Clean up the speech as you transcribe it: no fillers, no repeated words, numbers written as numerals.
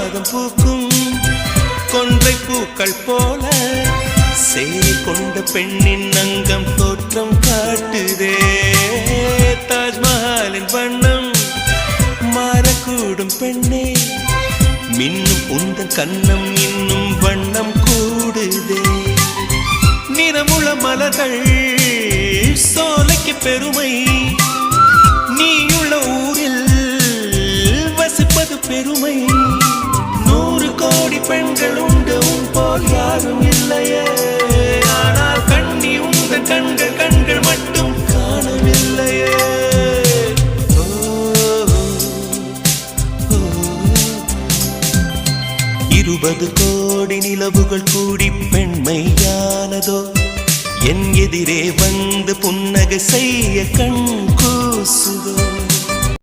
மாதம் பூக்கும் கொன்றை பூக்கள் போல சேலை கொண்ட பெண்ணின் அங்கம் தோற்றம் காட்டுதே. தாஜ்மஹாலின் வண்ணம் மாறக்கூடும் பெண்ணே, மின்னும் உந்தன் கண்ணம் இன்னும் வண்ணம் கூடுதே. நிறமுள்ள மலர்கள் சோலைக்கு பெருமை, நீயுள்ள ஊரில் வசிப்பது பெருமை. 100 கோடி பெண்கள் உண்டு உன் போல் யாரும் இல்லையே, ஆனால் கண்ணி உந்தன் கண்கள் கண்கள் மட்டும் காணவில்லையே. 20 கோடி நிலவுகள் கூடி பெண்மையானதோ, என் எதிரே வந்து புன்னகை செய்ய கண் கூசுதோ.